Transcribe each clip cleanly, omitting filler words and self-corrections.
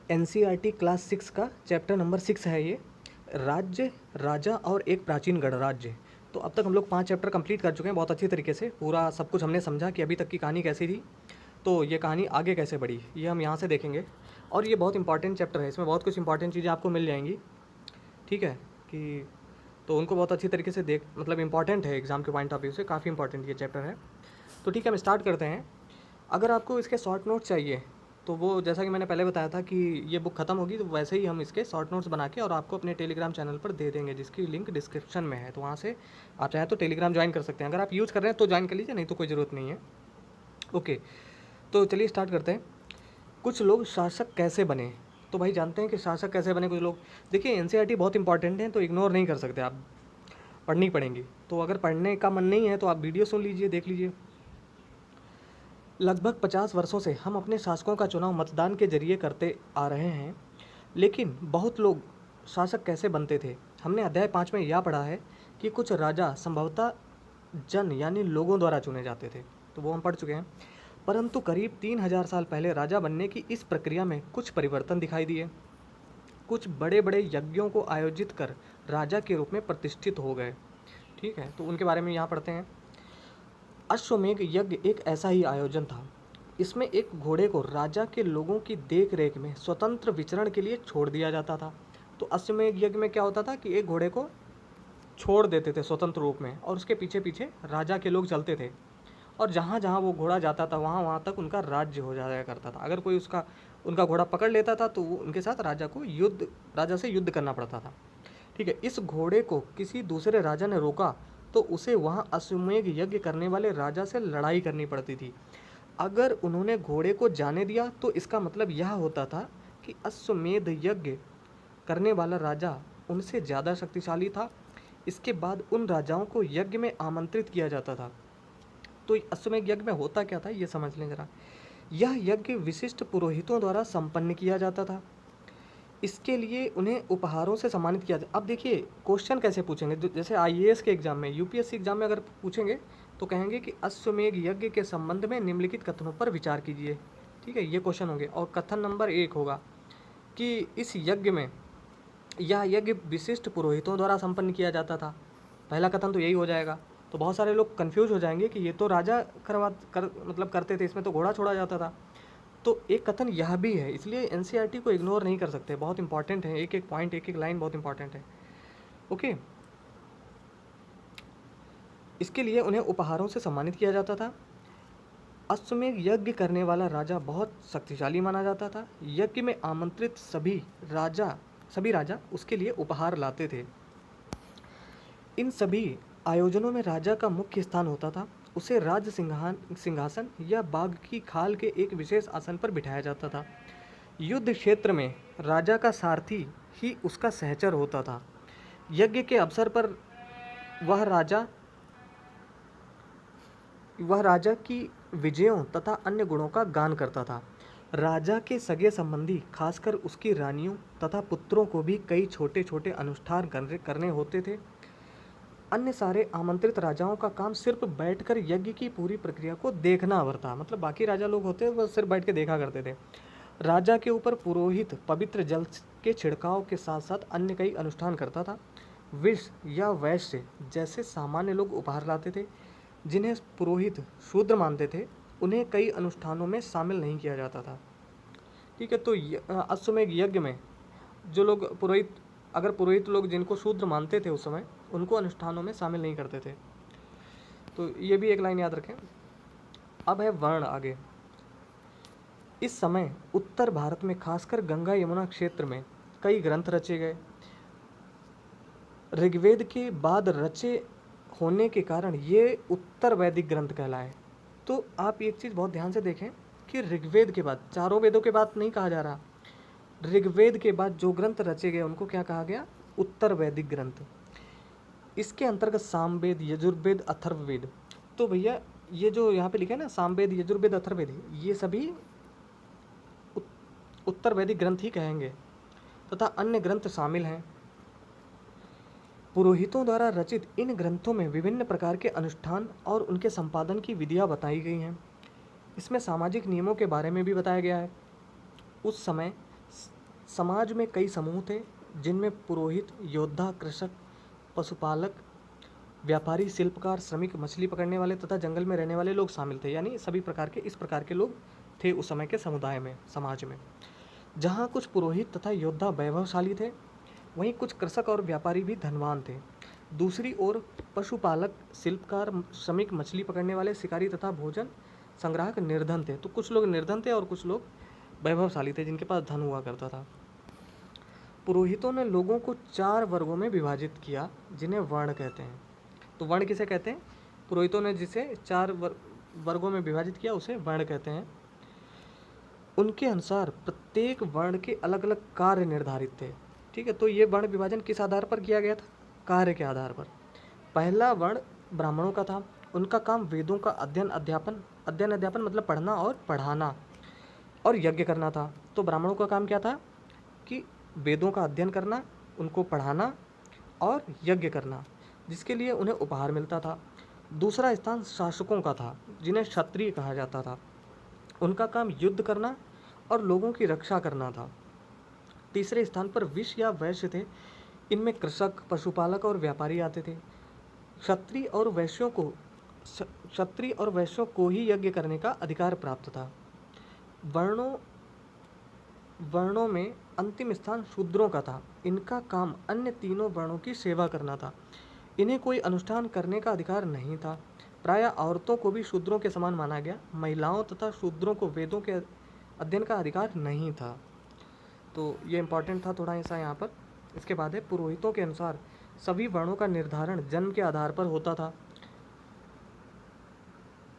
NCERT class 6 का chapter number 6 है ये, राज्य, राजा और एक प्राचीन गणराज्य। तो अब तक हम लोग 5 चैप्टर कंप्लीट कर चुके हैं बहुत अच्छी तरीके से। पूरा सब कुछ हमने समझा कि अभी तक की कहानी कैसी थी, तो ये कहानी आगे कैसे बढ़ी, ये हम यहाँ से देखेंगे। और ये बहुत इंपॉर्टेंट चैप्टर है, इसमें बहुत कुछ इंपॉर्टेंट चीज़ें आपको मिल जाएंगी, ठीक है कि तो उनको बहुत अच्छी तरीके से मतलब इंपॉर्टेंट है एग्ज़ाम के पॉइंट ऑफ व्यू से, काफ़ी इंपॉर्टेंट ये चैप्टर है। तो ठीक है, हम स्टार्ट करते हैं। अगर आपको इसके शॉर्ट नोट्स चाहिए तो वो जैसा कि मैंने पहले बताया था कि ये बुक ख़त्म होगी तो वैसे ही हम इसके शॉर्ट नोट्स बना के और आपको अपने टेलीग्राम चैनल पर दे देंगे, जिसकी लिंक डिस्क्रिप्शन में है। तो वहाँ से आप चाहें तो टेलीग्राम ज्वाइन कर सकते हैं। अगर आप यूज़ कर रहे हैं तो ज्वाइन कर लीजिए, नहीं तो कोई ज़रूरत नहीं है। ओके, तो चलिए स्टार्ट करते हैं। कुछ लोग शासक कैसे बने। तो भाई जानते हैं कि शासक कैसे बने कुछ लोग। देखिए एनसीईआरटी बहुत इंपॉर्टेंट है, तो इग्नोर नहीं कर सकते आप, पढ़नी पड़ेंगी। तो अगर पढ़ने का मन नहीं है तो आप वीडियो सुन लीजिए, देख लीजिए। लगभग 50 वर्षों से हम अपने शासकों का चुनाव मतदान के जरिए करते आ रहे हैं, लेकिन बहुत लोग शासक कैसे बनते थे। हमने अध्याय 5 में यह पढ़ा है कि कुछ राजा संभवतः जन यानी लोगों द्वारा चुने जाते थे, तो वो हम पढ़ चुके हैं। परंतु करीब 3000 साल पहले राजा बनने की इस प्रक्रिया में कुछ परिवर्तन दिखाई दिए। कुछ बड़े बड़े यज्ञों को आयोजित कर राजा के रूप में प्रतिष्ठित हो गए, ठीक है। तो उनके बारे में यहाँ पढ़ते हैं। अश्वमेध यज्ञ एक ऐसा ही आयोजन था। इसमें एक घोड़े को राजा के लोगों की देख रेख में स्वतंत्र विचरण के लिए छोड़ दिया जाता था। तो अश्वमेध यज्ञ में क्या होता था कि एक घोड़े को छोड़ देते थे स्वतंत्र रूप में, और उसके पीछे पीछे राजा के लोग चलते थे, और जहाँ जहाँ वो घोड़ा जाता था वहाँ वहाँ तक उनका राज्य हो जाया करता था। अगर कोई उनका घोड़ा पकड़ लेता था तो वो उनके साथ राजा से युद्ध करना पड़ता था, ठीक है। इस घोड़े को किसी दूसरे राजा ने रोका तो उसे वहाँ अश्वमेध यज्ञ करने वाले राजा से लड़ाई करनी पड़ती थी। अगर उन्होंने घोड़े को जाने दिया तो इसका मतलब यह होता था कि अश्वमेध यज्ञ करने वाला राजा उनसे ज़्यादा शक्तिशाली था। इसके बाद उन राजाओं को यज्ञ में आमंत्रित किया जाता था। तो अश्वमेध यज्ञ में होता क्या था ये समझ लें जरा। यह यज्ञ विशिष्ट पुरोहितों द्वारा संपन्न किया जाता था। इसके लिए उन्हें उपहारों से सम्मानित किया जाए। अब देखिए क्वेश्चन कैसे पूछेंगे, जैसे आईएएस के एग्जाम में, यूपीएससी एग्जाम में अगर पूछेंगे तो कहेंगे कि अश्वमेध यज्ञ के संबंध में निम्नलिखित कथनों पर विचार कीजिए, ठीक है। ये क्वेश्चन होंगे, और कथन नंबर 1 होगा कि इस यज्ञ में यह यज्ञ विशिष्ट पुरोहितों द्वारा संपन्न किया जाता था। पहला कथन तो यही हो जाएगा। तो बहुत सारे लोग कंफ्यूज हो जाएंगे कि ये तो राजा मतलब करते थे, इसमें तो घोड़ा छोड़ा जाता था। तो एक कथन यह भी है, इसलिए एनसीईआरटी को इग्नोर नहीं कर सकते, बहुत इंपॉर्टेंट है। एक एक पॉइंट, एक एक लाइन बहुत इंपॉर्टेंट है, ओके। इसके लिए उन्हें उपहारों से सम्मानित किया जाता था। अश्वमेध यज्ञ करने वाला राजा बहुत शक्तिशाली माना जाता था। यज्ञ में आमंत्रित सभी राजा उसके लिए उपहार लाते थे। इन सभी आयोजनों में राजा का मुख्य स्थान होता था। उसे राज सिंहासन या बाघ की खाल के एक विशेष आसन पर बिठाया जाता था। युद्ध क्षेत्र में राजा का सारथी ही उसका सहचर होता था। यज्ञ के अवसर पर वह राजा की विजयों तथा अन्य गुणों का गान करता था। राजा के सगे संबंधी, खासकर उसकी रानियों तथा पुत्रों को भी कई छोटे छोटे अनुष्ठान करने होते थे। अन्य सारे आमंत्रित राजाओं का काम सिर्फ बैठकर यज्ञ की पूरी प्रक्रिया को देखना था। मतलब बाकी राजा लोग होते वह सिर्फ बैठ के देखा करते थे। राजा के ऊपर पुरोहित पवित्र जल के छिड़काव के साथ साथ अन्य कई अनुष्ठान करता था। विष या वैश्य जैसे सामान्य लोग उपहार लाते थे। जिन्हें पुरोहित शूद्र मानते थे उन्हें कई अनुष्ठानों में शामिल नहीं किया जाता था, ठीक है। तो अश्वमेध यज्ञ में जो लोग पुरोहित लोग जिनको शूद्र मानते थे उस समय, उनको अनुष्ठानों में शामिल नहीं करते थे। तो ये भी एक लाइन याद रखें। अब है वर्ण आगे। इस समय उत्तर भारत में खासकर गंगा यमुना क्षेत्र में कई ग्रंथ रचे गए। ऋग्वेद के बाद रचे होने के कारण ये उत्तर वैदिक ग्रंथ कहलाए। तो आप एक चीज़ बहुत ध्यान से देखें कि ऋग्वेद के बाद, चारों वेदों के बाद नहीं कहा जा रहा, ऋग्वेद के बाद जो ग्रंथ रचे गए उनको क्या कहा गया, उत्तर वैदिक ग्रंथ। इसके अंतर्गत सामवेद, यजुर्वेद, अथर्ववेद। तो भैया ये जो यहाँ पे लिखा है ना, सामवेद, यजुर्वेद, अथर्ववेद, ये सभी उत्तर वैदिक ग्रंथ ही कहेंगे, तथा अन्य ग्रंथ शामिल हैं। पुरोहितों द्वारा रचित इन ग्रंथों में विभिन्न प्रकार के अनुष्ठान और उनके संपादन की विधियाँ बताई गई हैं। इसमें सामाजिक नियमों के बारे में भी बताया गया है। उस समय समाज में कई समूह थे जिनमें पुरोहित, योद्धा, कृषक, पशुपालक, व्यापारी, शिल्पकार, श्रमिक, मछली पकड़ने वाले तथा जंगल में रहने वाले लोग शामिल थे। यानी सभी प्रकार के इस प्रकार के लोग थे उस समय के समुदाय में, समाज में। जहाँ कुछ पुरोहित तथा योद्धा वैभवशाली थे, वहीं कुछ कृषक और व्यापारी भी धनवान थे। दूसरी ओर पशुपालक, शिल्पकार, श्रमिक, मछली पकड़ने वाले, शिकारी तथा भोजन संग्राहक निर्धन थे। तो कुछ लोग निर्धन थे और कुछ लोग वैभवशाली थे जिनके पास धन हुआ करता था। पुरोहितों ने लोगों को 4 वर्गों में विभाजित किया जिन्हें वर्ण कहते हैं। तो वर्ण किसे कहते हैं? पुरोहितों ने जिसे 4 वर्गों में विभाजित किया उसे वर्ण कहते हैं। उनके अनुसार प्रत्येक वर्ण के अलग अलग कार्य निर्धारित थे। ठीक है, तो ये वर्ण विभाजन किस आधार पर किया गया था? कार्य के आधार पर। पहला वर्ण ब्राह्मणों का था। उनका काम वेदों का अध्ययन अध्यापन मतलब पढ़ना और पढ़ाना और यज्ञ करना था। तो ब्राह्मणों का काम क्या था कि वेदों का अध्ययन करना, उनको पढ़ाना और यज्ञ करना, जिसके लिए उन्हें उपहार मिलता था। दूसरा स्थान शासकों का था, जिन्हें क्षत्रिय कहा जाता था। उनका काम युद्ध करना और लोगों की रक्षा करना था। तीसरे स्थान पर विष या वैश्य थे। इनमें कृषक, पशुपालक और व्यापारी आते थे। क्षत्रिय और वैश्यों को ही यज्ञ करने का अधिकार प्राप्त था। वर्णों में अंतिम स्थान शूद्रों का था। इनका काम अन्य तीनों वर्णों की सेवा करना था। इन्हें कोई अनुष्ठान करने का अधिकार नहीं था। प्रायः औरतों को भी शूद्रों के समान माना गया। महिलाओं तथा शूद्रों को वेदों के अध्ययन का अधिकार नहीं था। तो ये इम्पॉर्टेंट था थोड़ा ऐसा यहाँ पर। इसके बाद है पुरोहितों के अनुसार सभी वर्णों का निर्धारण जन्म के आधार पर होता था।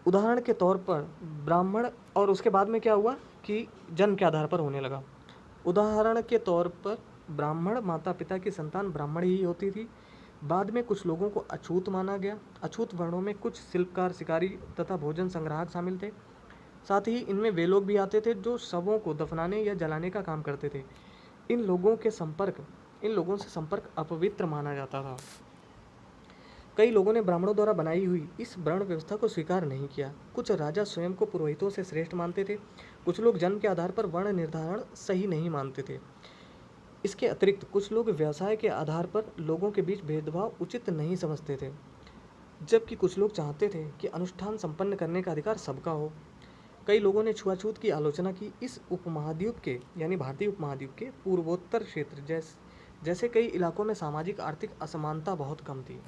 उदाहरण के तौर पर ब्राह्मण, और उसके बाद में क्या हुआ कि जन्म के आधार पर होने लगा। उदाहरण के तौर पर ब्राह्मण माता पिता की संतान ब्राह्मण ही होती थी। बाद में कुछ लोगों को अछूत माना गया। अछूत वर्णों में कुछ शिल्पकार, शिकारी तथा भोजन संग्राहक शामिल थे। साथ ही इनमें वे लोग भी आते थे जो शवों को दफनाने या जलाने का काम करते थे। इन लोगों से संपर्क अपवित्र माना जाता था। कई लोगों ने ब्राह्मणों द्वारा बनाई हुई इस वर्ण व्यवस्था को स्वीकार नहीं किया। कुछ राजा स्वयं को पुरोहितों से श्रेष्ठ मानते थे। कुछ लोग जन्म के आधार पर वर्ण निर्धारण सही नहीं मानते थे। इसके अतिरिक्त कुछ लोग व्यवसाय के आधार पर लोगों के बीच भेदभाव उचित नहीं समझते थे, जबकि कुछ लोग चाहते थे कि अनुष्ठान संपन्न करने का अधिकार सबका हो। कई लोगों ने छुआछूत की आलोचना की। इस उपमहाद्वीप के यानी भारतीय उपमहाद्वीप के पूर्वोत्तर क्षेत्र जैसे कई इलाकों में सामाजिक आर्थिक असमानता बहुत कम थी।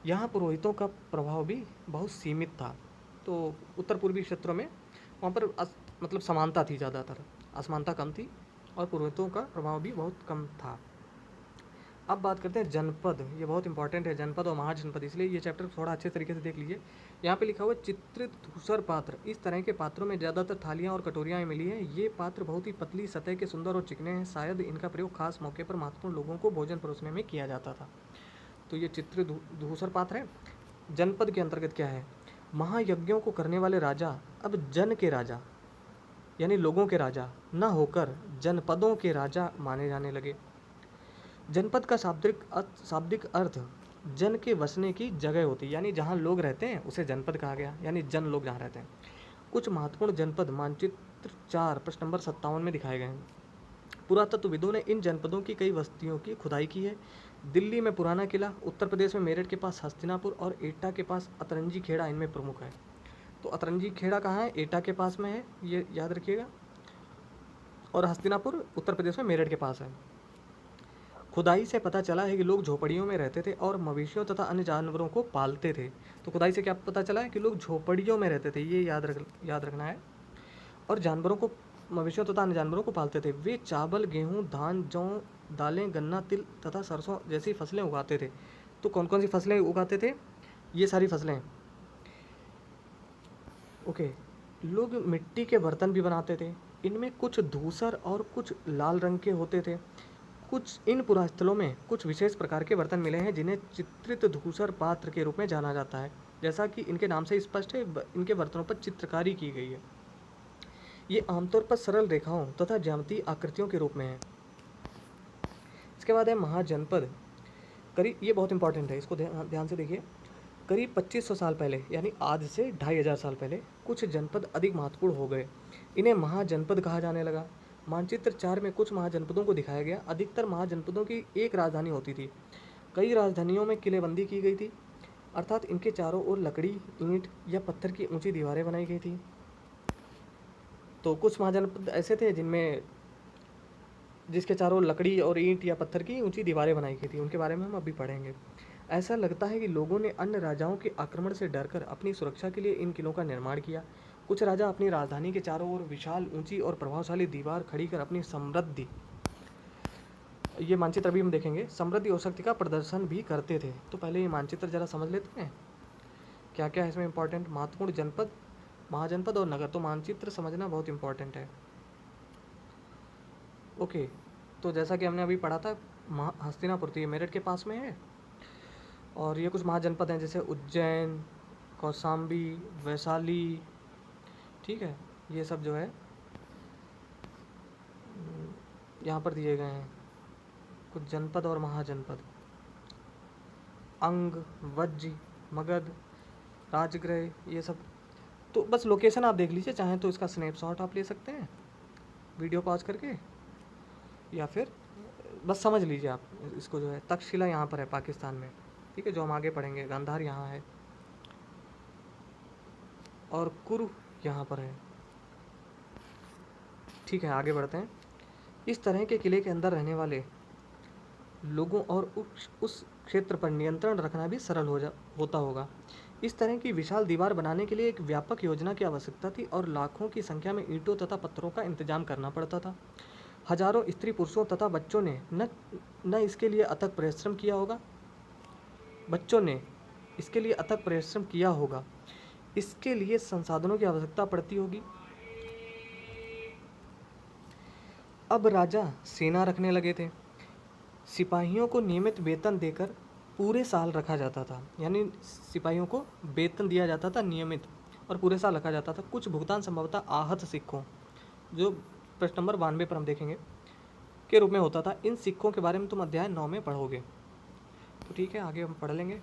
यहाँ पुरोहितों का प्रभाव भी बहुत सीमित था। तो उत्तर पूर्वी क्षेत्रों में वहाँ पर मतलब समानता थी, ज़्यादातर असमानता कम थी और पुरोहितों का प्रभाव भी बहुत कम था। अब बात करते हैं जनपद। ये बहुत इंपॉर्टेंट है, जनपद और महाजनपद, इसलिए ये चैप्टर थोड़ा अच्छे तरीके से देख लीजिए। यहाँ पे लिखा हुआ है चित्रित धूसर पात्र। इस तरह के पात्रों में ज़्यादातर थालियाँ और कटोरियाँ मिली हैं। ये पात्र बहुत ही पतली सतह के, सुंदर और चिकने हैं। शायद इनका प्रयोग खास मौके पर महत्वपूर्ण लोगों को भोजन परोसने में किया जाता था। तो ये चित्रित धूसर पात्र है। जनपद के अंतर्गत क्या है? महायज्ञों को करने वाले राजा अब जन के राजा यानी लोगों के राजा न होकर जनपदों के राजा माने जाने लगे। जनपद का शाब्दिक अर्थ जन के बसने की जगह होती है, यानी जहाँ लोग रहते हैं उसे जनपद कहा गया, यानी जन लोग जहाँ रहते हैं। कुछ महत्वपूर्ण जनपद मानचित्र 4 प्रश्न नंबर 57 में दिखाए गए हैं। पुरातत्वविदों ने इन जनपदों की कई बस्तियों की खुदाई की है। दिल्ली में पुराना किला, उत्तर प्रदेश में मेरठ के पास हस्तिनापुर और एटा के पास अतरंजी खेड़ा इनमें प्रमुख है। तो अतरंजी खेड़ा कहाँ है? एटा के पास में है, ये याद रखिएगा। और हस्तिनापुर उत्तर प्रदेश में मेरठ के पास है। खुदाई से पता चला है कि लोग झोपड़ियों में रहते थे और मवेशियों तथा अन्य जानवरों को पालते थे। तो खुदाई से क्या पता चला है कि लोग झोपड़ियों में रहते थे, ये याद रखना है। और मवेशियों तथा अन्य जानवरों को पालते थे। वे चावल, गेहूँ, धान, जौ, दालें, गन्ना, तिल तथा सरसों जैसी फसलें उगाते थे। तो कौन कौन सी फसलें उगाते थे? ये सारी फसलें। ओके। लोग मिट्टी के बर्तन भी बनाते थे। इनमें कुछ धूसर और कुछ लाल रंग के होते थे। इन पुरास्थलों में कुछ विशेष प्रकार के बर्तन मिले हैं जिन्हें चित्रित धूसर पात्र के रूप में जाना जाता है। जैसा कि इनके नाम से स्पष्ट है, इनके बर्तनों पर चित्रकारी की गई है। ये आमतौर पर सरल रेखाओं तथा ज्यामितीय आकृतियों के रूप में है। इसके बाद है महाजनपद। करीब, ये बहुत इंपॉर्टेंट है, इसको ध्यान से देखिए। करीब 2500 साल पहले यानी आज से 2500 साल पहले कुछ जनपद अधिक महत्वपूर्ण हो गए। इन्हें महाजनपद कहा जाने लगा। मानचित्र 4 में कुछ महाजनपदों को दिखाया गया। अधिकतर महाजनपदों की एक राजधानी होती थी। कई राजधानियों में किलेबंदी की गई थी, अर्थात इनके चारों ओर लकड़ी, ईंट या पत्थर की ऊंची दीवारें बनाई गई थी। तो कुछ महाजनपद ऐसे थे जिसके चारों ओर लकड़ी और ईंट या पत्थर की ऊंची दीवारें बनाई गई थी। उनके बारे में हम अभी पढ़ेंगे। ऐसा लगता है कि लोगों ने अन्य राजाओं के आक्रमण से डरकर अपनी सुरक्षा के लिए इन किलों का निर्माण किया। कुछ राजा अपनी राजधानी के चारों ओर विशाल, ऊंची और प्रभावशाली दीवार खड़ी कर अपनी समृद्धि, ये मानचित्र अभी हम देखेंगे, समृद्धि और शक्ति का प्रदर्शन भी करते थे। तो पहले ये मानचित्र जरा समझ लेते हैं क्या क्या है इसमें इंपॉर्टेंट। महत्वपूर्ण जनपद, महाजनपद और नगर। तो मानचित्र समझना बहुत इंपॉर्टेंट है। ओके, तो जैसा कि हमने अभी पढ़ा था, हस्तिनापुर, तो ये मेरठ के पास में है। और ये कुछ महाजनपद हैं जैसे उज्जैन, कौशाम्बी, वैशाली, ठीक है, ये सब जो है यहाँ पर दिए गए हैं कुछ जनपद और महाजनपद। अंग, वज्र, मगध, राजगृह, ये सब। तो बस लोकेशन आप देख लीजिए, चाहें तो इसका स्नैपशॉट आप ले सकते हैं वीडियो पॉज करके, या फिर बस समझ लीजिए आप इसको जो है। तक्षशिला यहाँ पर है पाकिस्तान में, ठीक है, जो हम आगे पढ़ेंगे। गांधार यहाँ है और कुरु यहाँ पर है, ठीक है। आगे बढ़ते हैं। इस तरह के किले के अंदर रहने वाले लोगों और उस क्षेत्र पर नियंत्रण रखना भी सरल होता होगा। इस तरह की विशाल दीवार बनाने के लिए एक व्यापक योजना की आवश्यकता थी और लाखों की संख्या में ईंटों तथा पत्थरों का इंतजाम करना पड़ता था। हजारों स्त्री पुरुषों तथा बच्चों ने न इसके लिए अथक परिश्रम किया होगा। बच्चों ने इसके लिए अथक परिश्रम किया होगा। इसके लिए संसाधनों की आवश्यकता पड़ती होगी। अब राजा सेना रखने लगे थे। सिपाहियों को नियमित वेतन देकर पूरे साल रखा जाता था, यानी सिपाहियों को वेतन दिया जाता था नियमित और पूरे साल रखा जाता था। कुछ भुगतान संभवतः आहत सिक्कों, जो प्रश्न नंबर 92 पर हम देखेंगे, के रूप में होता था। इन सिक्कों के बारे में तुम अध्याय 9 में पढ़ोगे, तो ठीक है, आगे हम पढ़ लेंगे।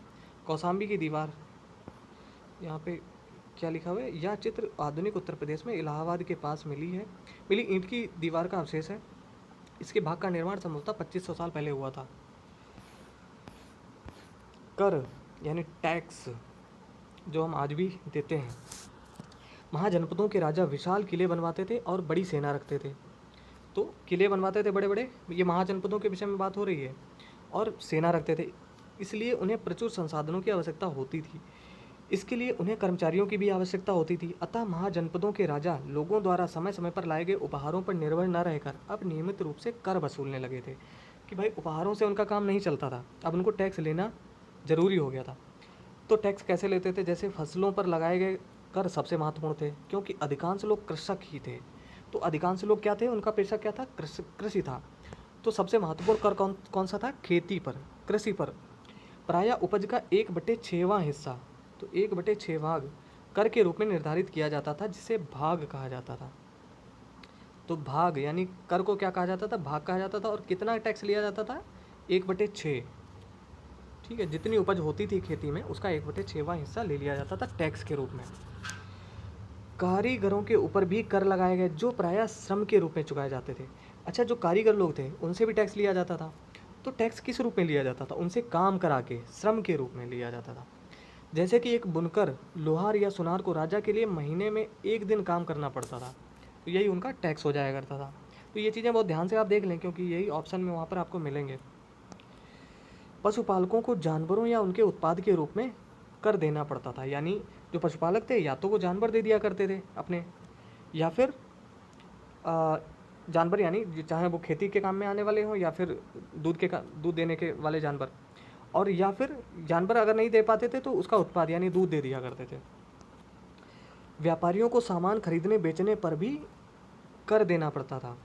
कौशाम्बी की दीवार, यहाँ पे क्या लिखा हुआ है, यह चित्र आधुनिक उत्तर प्रदेश में इलाहाबाद के पास मिली ईंट की दीवार का अवशेष है। इसके भाग का निर्माण संभवतः 2500 साल पहले हुआ था। कर यानी टैक्स, जो हम आज भी देते हैं। महाजनपदों के राजा विशाल किले बनवाते थे और बड़ी सेना रखते थे। तो किले बनवाते थे बड़े बड़े, ये महाजनपदों के विषय में बात हो रही है, और सेना रखते थे। इसलिए उन्हें प्रचुर संसाधनों की आवश्यकता होती थी। इसके लिए उन्हें कर्मचारियों की भी आवश्यकता होती थी। अतः महाजनपदों के राजा लोगों द्वारा समय समय पर लाए गए उपहारों पर निर्भर न रहकर अब नियमित रूप से कर वसूलने लगे थे, कि भाई उपहारों से उनका काम नहीं चलता था, अब उनको टैक्स लेना जरूरी हो गया था। तो टैक्स कैसे लेते थे? जैसे फसलों पर लगाए गए कर सबसे महत्वपूर्ण थे, क्योंकि अधिकांश लोग कृषक ही थे। तो अधिकांश लोग क्या थे, उनका पेशा क्या था, कृषि था। तो सबसे महत्वपूर्ण कर कौन सा था? खेती पर, कृषि पर। प्रायः उपज का 1/6वां हिस्सा, तो 1/6 भाग कर के रूप में निर्धारित किया जाता था, जिसे भाग कहा जाता था। तो भाग यानी कर को क्या कहा जाता था? भाग कहा जाता था। और कितना टैक्स लिया जाता था? 1/6, ठीक है। जितनी उपज होती थी खेती में, उसका 1/6वां हिस्सा ले लिया जाता था टैक्स के रूप में। कारीगरों के ऊपर भी कर लगाए गए, जो प्रायः श्रम के रूप में चुकाए जाते थे। अच्छा, जो कारीगर लोग थे उनसे भी टैक्स लिया जाता था। तो टैक्स किस रूप में लिया जाता था? उनसे काम करा के श्रम के रूप में लिया जाता था। जैसे कि एक बुनकर, लोहार या सुनार को राजा के लिए महीने में 1 दिन काम करना पड़ता था, तो यही उनका टैक्स हो जाया करता था। तो ये चीज़ें बहुत ध्यान से आप देख लें, क्योंकि यही ऑप्शन में वहाँ पर आपको मिलेंगे। पशुपालकों को जानवरों या उनके उत्पाद के रूप में कर देना पड़ता था, यानी जो पशुपालक थे या तो वो जानवर दे दिया करते थे अपने, या फिर जानवर यानी चाहे वो खेती के काम में आने वाले हों या फिर दूध देने के वाले जानवर, और या फिर जानवर अगर नहीं दे पाते थे तो उसका उत्पाद यानी दूध दे दिया करते थे। व्यापारियों को सामान खरीदने बेचने पर भी कर देना पड़ता था।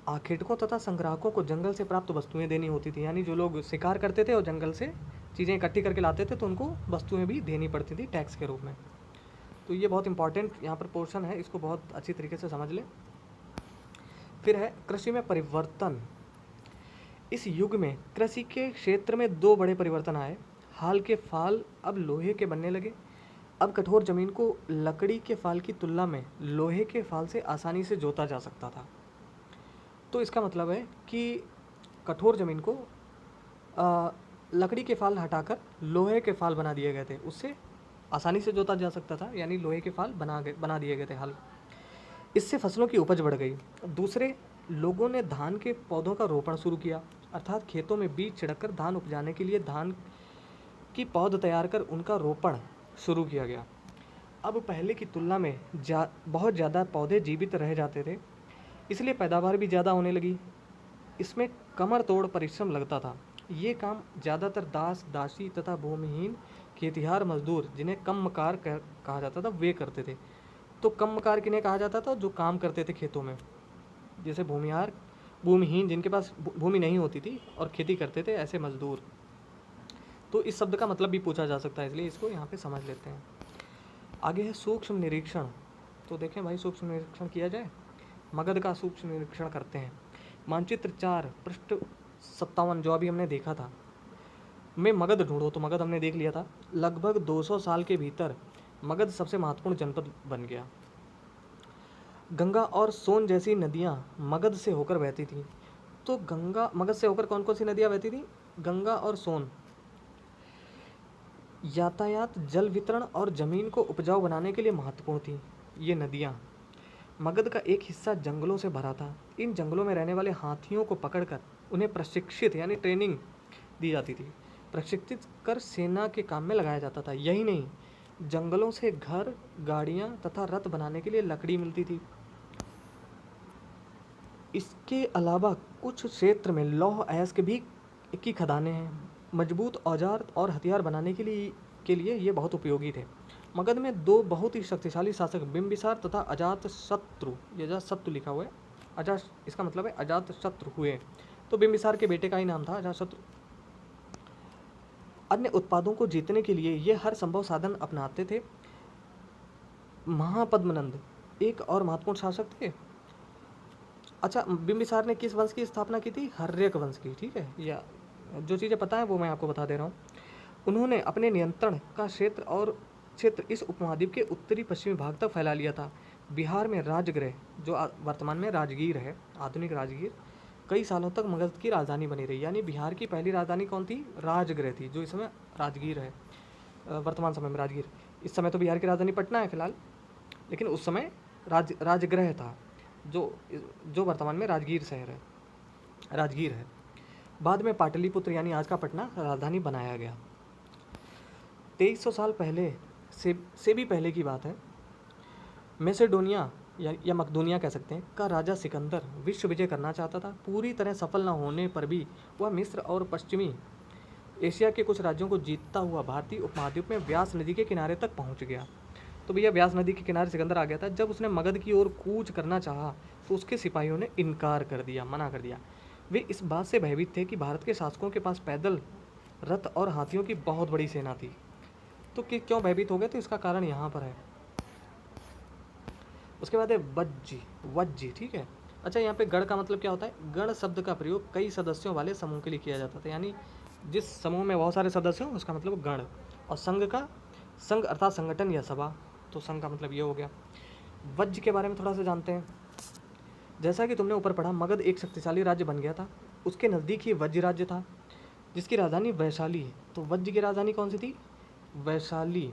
आखेटकों तथा संग्राहकों को जंगल से प्राप्त वस्तुएं देनी होती थी, यानी जो लोग शिकार करते थे और जंगल से चीज़ें इकट्ठी करके लाते थे तो उनको वस्तुएं भी देनी पड़ती थी टैक्स के रूप में। तो ये बहुत इंपॉर्टेंट यहाँ पर पोर्शन है, इसको बहुत अच्छी तरीके से समझ लें। फिर है कृषि में परिवर्तन। इस युग में कृषि के क्षेत्र में 2 बड़े परिवर्तन आए। हाल के फाल अब लोहे के बनने लगे। अब कठोर जमीन को लकड़ी के फाल की तुलना में लोहे के फाल से आसानी से जोता जा सकता था। तो इसका मतलब है कि कठोर ज़मीन को लकड़ी के फाल हटाकर लोहे के फाल बना दिए गए थे, उससे आसानी से जोता जा सकता था, यानी लोहे के फाल बना दिए गए थे हल। इससे फसलों की उपज बढ़ गई। दूसरे, लोगों ने धान के पौधों का रोपण शुरू किया, अर्थात खेतों में बीज छिड़ककर धान उपजाने के लिए धान की पौध तैयार कर उनका रोपण शुरू किया गया। अब पहले की तुलना में बहुत ज़्यादा पौधे जीवित रह जाते थे, इसलिए पैदावार भी ज़्यादा होने लगी। इसमें कमर तोड़ परिश्रम लगता था। ये काम ज़्यादातर दास, दासी तथा भूमिहीन खेतिहार मजदूर, जिन्हें कम्मकार कहा जाता था, वे करते थे। तो कम्मकार किन्हें कहा जाता था? जो काम करते थे खेतों में, जैसे भूमिहार, भूमिहीन, जिनके पास भूमि नहीं होती थी और खेती करते थे, ऐसे मजदूर। तो इस शब्द का मतलब भी पूछा जा सकता है, इसलिए इसको यहाँ पे समझ लेते हैं। आगे है सूक्ष्म निरीक्षण। तो देखें भाई, सूक्ष्म निरीक्षण किया जाए। मगध का सूक्ष्म निरीक्षण करते हैं। मानचित्र 4 पृष्ठ 57, जो अभी हमने देखा था, में मगध ढूंढो। तो मगध हमने देख लिया था। लगभग 200 साल के भीतर मगध सबसे महत्वपूर्ण जनपद बन गया। गंगा और सोन जैसी नदियाँ मगध से होकर बहती थीं। तो मगध से होकर कौन कौन सी नदियाँ बहती थीं? गंगा और सोन। यातायात, जल वितरण और ज़मीन को उपजाऊ बनाने के लिए महत्वपूर्ण थी ये नदियाँ। मगध का एक हिस्सा जंगलों से भरा था। इन जंगलों में रहने वाले हाथियों को पकड़कर उन्हें प्रशिक्षित यानी ट्रेनिंग दी जाती थी। प्रशिक्षित कर सेना के काम में लगाया जाता था। यही नहीं, जंगलों से घर, गाड़ियाँ तथा रथ बनाने के लिए लकड़ी मिलती थी। इसके अलावा कुछ क्षेत्र में लौह अयस्क भी की खदानें हैं। मजबूत औजार और हथियार बनाने के लिए ये बहुत उपयोगी थे। मगध में दो बहुत ही शक्तिशाली शासक बिंबिसार तथा अजातशत्रु, ये अजातशत्रु लिखा हुआ है, इसका मतलब है अजातशत्रु हुए। तो बिंबिसार के बेटे का ही नाम था अजातशत्रु। अन्य उत्पादों को जीतने के लिए ये हर संभव साधन अपनाते थे। महापद्मनंद एक और महत्वपूर्ण शासक थे। अच्छा, बिंबिसार ने किस वंश की स्थापना की थी? हर्यक वंश की। ठीक है, या जो चीज़ें पता है वो मैं आपको बता दे रहा हूँ। उन्होंने अपने नियंत्रण का क्षेत्र इस उपमहाद्वीप के उत्तरी पश्चिमी भाग तक फैला लिया था। बिहार में राजगृह, जो वर्तमान में राजगीर है, आधुनिक राजगीर, कई सालों तक मगध की राजधानी बनी रही। यानी बिहार की पहली राजधानी कौन थी? राजगृह थी, जो इस समय राजगीर है, वर्तमान समय में राजगीर। इस समय तो बिहार की राजधानी पटना है फिलहाल, लेकिन उस समय राजगृह था, जो वर्तमान में राजगीर शहर है, राजगीर है। बाद में पाटलिपुत्र यानी आज का पटना राजधानी बनाया गया। 2300 साल पहले से भी पहले की बात है। मैसेडोनिया या मकदूनिया कह सकते हैं का राजा सिकंदर विश्व विजय करना चाहता था। पूरी तरह सफल न होने पर भी वह मिस्र और पश्चिमी एशिया के कुछ राज्यों को जीतता हुआ भारतीय उपमहाद्वीप में व्यास नदी के किनारे तक पहुंच गया। तो भैया व्यास नदी के किनारे सिकंदर आ गया था। जब उसने मगध की ओर कूच करना चाहा तो उसके सिपाहियों ने इनकार कर दिया, मना कर दिया। वे इस बात से भयभीत थे कि भारत के शासकों के पास पैदल, रथ और हाथियों की बहुत बड़ी सेना थी। तो क्यों भयभीत हो गए? तो इसका कारण यहाँ पर है। उसके बाद है वज्जी। ठीक है। अच्छा, यहाँ पे गण का मतलब क्या होता है? गण शब्द का प्रयोग कई सदस्यों वाले समूह के लिए किया जाता था, यानी जिस समूह में बहुत सारे सदस्य हों उसका मतलब गण। और संघ अर्थात संगठन या सभा, तो संघ का मतलब ये हो गया। वज्ज के बारे में थोड़ा सा जानते हैं। जैसा कि तुमने ऊपर पढ़ा, मगध एक शक्तिशाली राज्य बन गया था। उसके नज़दीक ही वज्ज राज्य था, जिसकी राजधानी वैशाली है। तो वज्ज की राजधानी कौन सी थी? वैशाली,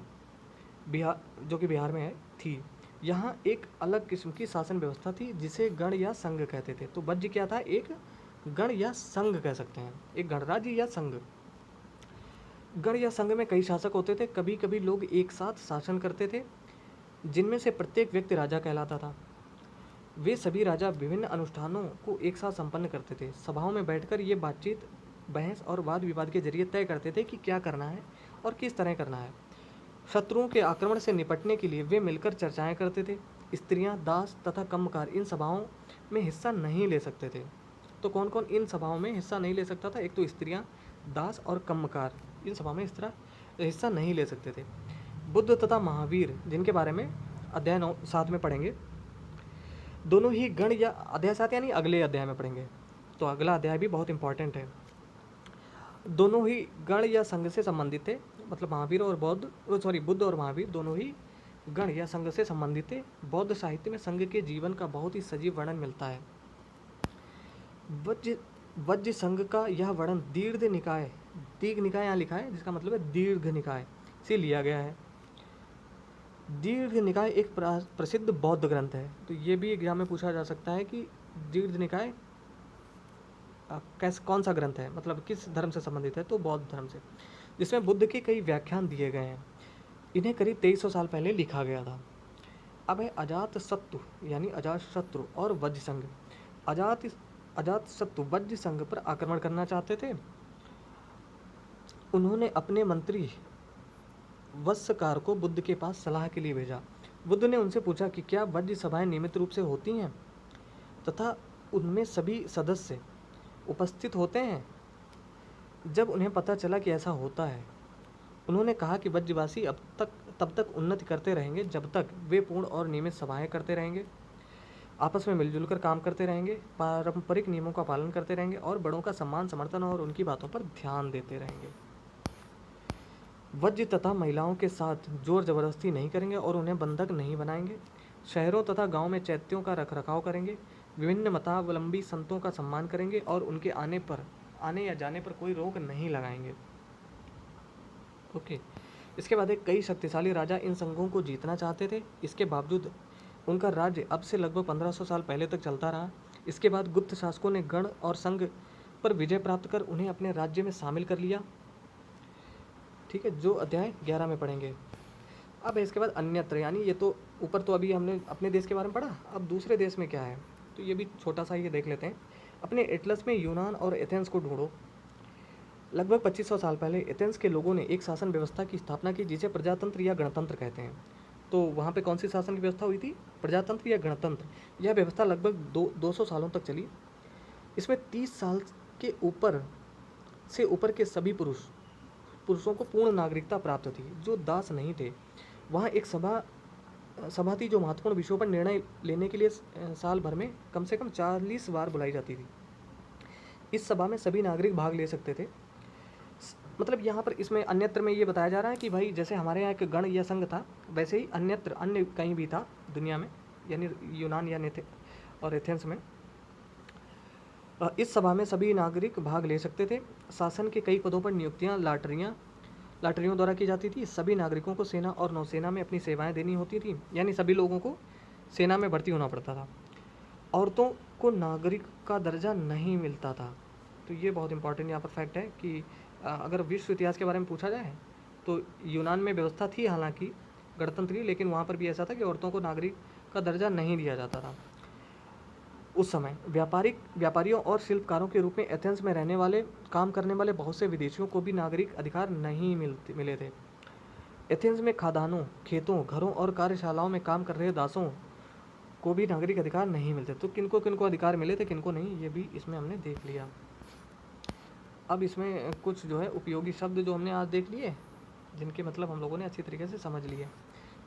बिहार, जो कि बिहार में है, थी। यहाँ एक अलग किस्म की शासन व्यवस्था थी जिसे गण या संघ कहते थे। तो वज्ज क्या था? एक गण या संघ कह सकते हैं, एक गणराज्य या संघ। गण या संघ में कई शासक होते थे। कभी कभी लोग एक साथ शासन करते थे, जिनमें से प्रत्येक व्यक्ति राजा कहलाता था। वे सभी राजा विभिन्न अनुष्ठानों को एक साथ संपन्न करते थे। सभाओं में बैठकर ये बातचीत, बहस और वाद विवाद के जरिए तय करते थे कि क्या करना है और किस तरह करना है। शत्रुओं के आक्रमण से निपटने के लिए वे मिलकर चर्चाएं करते थे। स्त्रियां, दास तथा कम्मकार इन सभाओं में हिस्सा नहीं ले सकते थे। तो कौन कौन इन सभाओं में हिस्सा नहीं ले सकता था? एक तो स्त्रियां, दास और कम्मकार इन सभा में इस तरह हिस्सा नहीं ले सकते थे। बुद्ध तथा महावीर, जिनके बारे में अध्याय 7 में पढ़ेंगे, दोनों ही गण या अध्याय 7 यानी अगले अध्याय में पढ़ेंगे, तो अगला अध्याय भी बहुत इंपॉर्टेंट है। दोनों ही गण या संघ से संबंधित थे, मतलब बुद्ध और महावीर दोनों ही गण या संघ से संबंधित थे। बौद्ध साहित्य में संघ के जीवन का बहुत ही सजीव वर्णन मिलता है। वज्र वज्र संघ का यह वर्णन दीर्घ निकाय यहाँ लिखा है, जिसका मतलब है दीर्घ निकाय से लिया गया है। दीर्घ निकाय एक प्रसिद्ध बौद्ध ग्रंथ है। तो ये भी एग्जाम में पूछा जा सकता है कि दीर्घ निकाय कौन सा ग्रंथ है, मतलब किस धर्म से संबंधित है, तो बौद्ध धर्म से, जिसमें बुद्ध के कई व्याख्यान दिए गए हैं। इन्हें करीब 2300 साल पहले लिखा गया था। अब है अजातशत्रु यानी अजातशत्रु और वज्र संघ। अजातशत्रु वज्र संघ पर आक्रमण करना चाहते थे। उन्होंने अपने मंत्री वत्सकार को बुद्ध के पास सलाह के लिए भेजा। बुद्ध ने उनसे पूछा कि क्या वज्र सभाएं नियमित रूप से होती हैं तथा उनमें सभी सदस्य उपस्थित होते हैं। जब उन्हें पता चला कि ऐसा होता है, उन्होंने कहा कि वज्रवासी तब तक उन्नति करते रहेंगे जब तक वे पूर्ण और नियमित सभाएं करते रहेंगे, आपस में मिलजुल कर काम करते रहेंगे, पारंपरिक नियमों का पालन करते रहेंगे और बड़ों का सम्मान समर्थन और उनकी बातों पर ध्यान देते रहेंगे। वज्र तथा महिलाओं के साथ जोर जबरदस्ती नहीं करेंगे और उन्हें बंधक नहीं बनाएंगे। शहरों तथा गांव में चैत्यों का रखरखाव करेंगे। विभिन्न मतावलंबी संतों का सम्मान करेंगे और उनके आने या जाने पर कोई रोक नहीं लगाएंगे। ओके, इसके बाद कई शक्तिशाली राजा इन संघों को जीतना चाहते थे। इसके बावजूद उनका राज्य अब से लगभग 1500 साल पहले तक चलता रहा। इसके बाद गुप्त शासकों ने गण और संघ पर विजय प्राप्त कर उन्हें अपने राज्य में शामिल कर लिया। ठीक है, जो अध्याय 11 में पढ़ेंगे। अब इसके बाद अन्यत्र, यानी ये तो ऊपर तो अभी हमने अपने देश के बारे में पढ़ा, अब दूसरे देश में क्या है तो ये भी छोटा सा ये देख लेते हैं। अपने एटलस में यूनान और एथेंस को ढूंढो। लगभग 2500 साल पहले एथेंस के लोगों ने एक शासन व्यवस्था की स्थापना की जिसे प्रजातंत्र या गणतंत्र कहते हैं। तो वहाँ पे कौन सी शासन की व्यवस्था हुई थी, प्रजातंत्र या गणतंत्र। यह व्यवस्था लगभग 200 सालों तक चली। इसमें 30 साल के ऊपर के सभी पुरुषों को पूर्ण नागरिकता प्राप्त थी जो दास नहीं थे। वहाँ एक सभा थी जो महत्वपूर्ण विषयों पर निर्णय लेने के लिए साल भर में कम से कम 40 बार बुलाई जाती थी। इस सभा में सभी नागरिक भाग ले सकते थे। मतलब यहाँ पर इसमें अन्यत्र में ये बताया जा रहा है कि भाई जैसे हमारे यहाँ एक गण या संघ था, वैसे ही अन्य कहीं भी था दुनिया में, यानी यूनान या और एथेंस में। इस सभा में सभी नागरिक भाग ले सकते थे। शासन के कई पदों पर नियुक्तियाँ लाटरियों द्वारा की जाती थी। सभी नागरिकों को सेना और नौसेना में अपनी सेवाएं देनी होती थी, यानी सभी लोगों को सेना में भर्ती होना पड़ता था। औरतों को नागरिक का दर्जा नहीं मिलता था। तो ये बहुत इंपॉर्टेंट यहाँ पर फैक्ट है कि अगर विश्व इतिहास के बारे में पूछा जाए तो यूनान में व्यवस्था थी हालांकि गणतंत्री, लेकिन वहाँ पर भी ऐसा था कि औरतों को नागरिक का दर्जा नहीं दिया जाता था। उस समय व्यापारियों और शिल्पकारों के रूप में एथेंस में रहने वाले काम करने वाले बहुत से विदेशियों को भी नागरिक अधिकार नहीं मिले थे। एथेंस में खादानों, खेतों, घरों और कार्यशालाओं में काम कर रहे दासों को भी नागरिक अधिकार नहीं मिलते। तो किनको किनको अधिकार मिले थे, किनको नहीं, ये भी इसमें हमने देख लिया। अब इसमें कुछ जो है उपयोगी शब्द जो हमने आज देख लिए, जिनके मतलब हम लोगों ने अच्छी तरीके से समझ लिए।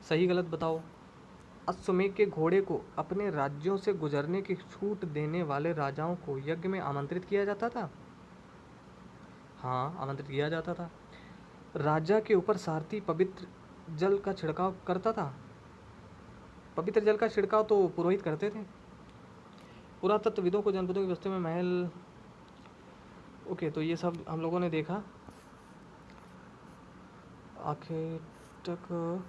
सही गलत बताओ। अश्वमेध के घोड़े को अपने राज्यों से गुजरने की छूट देने वाले राजाओं को यज्ञ में आमंत्रित किया जाता था। हाँ, आमंत्रित किया जाता था। राजा के ऊपर सारथी पवित्र जल का छिड़काव करता था। पवित्र जल का छिड़काव तो पुरोहित करते थे। पुरातत्वविदों को जनपदों की बस्तियों में महल। ओके, तो ये सब हम लोगों ने देखा आखिर तक।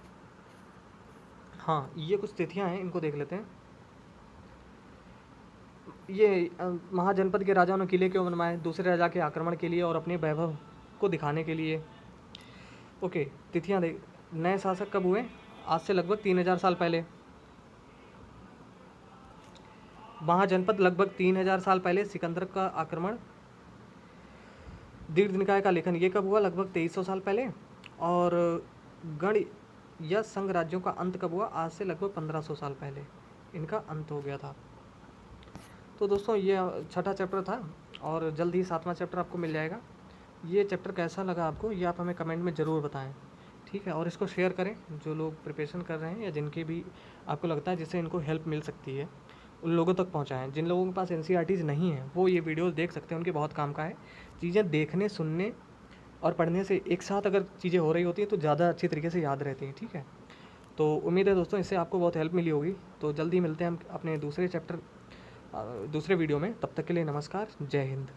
हाँ, ये कुछ तिथियां हैं, इनको देख लेते हैं। ये महाजनपद के राजाओं ने किले क्यों बनवाए? दूसरे राजा के आक्रमण के लिए और अपने वैभव को दिखाने के लिए। ओके, तिथियां देख। नए शासक कब हुए? आज से लगभग 3000 साल पहले। महाजनपद लगभग 3000 साल पहले। सिकंदर का आक्रमण। दीर्घ निकाय का लेखन ये कब हुआ? लगभग 2300 साल पहले। और गण या संघ राज्यों का अंत कब हुआ? आज से लगभग 1500 साल पहले इनका अंत हो गया था। तो दोस्तों ये 6ठा चैप्टर था और जल्द ही 7वां चैप्टर आपको मिल जाएगा। ये चैप्टर कैसा लगा आपको, ये आप हमें कमेंट में ज़रूर बताएं, ठीक है। और इसको शेयर करें, जो लोग प्रिपरेशन कर रहे हैं या जिनकी भी आपको लगता है जिससे इनको हेल्प मिल सकती है, उन लोगों तक पहुँचाएँ। जिन लोगों के पास NCERTs नहीं है वो ये वीडियोज़ देख सकते हैं, उनके बहुत काम का है। चीज़ें देखने, सुनने और पढ़ने से एक साथ अगर चीज़ें हो रही होती हैं तो ज़्यादा अच्छी तरीके से याद रहती हैं, ठीक है। तो उम्मीद है दोस्तों इससे आपको बहुत हेल्प मिली होगी। तो जल्दी मिलते हैं हम अपने दूसरे चैप्टर दूसरे वीडियो में। तब तक के लिए नमस्कार, जय हिंद।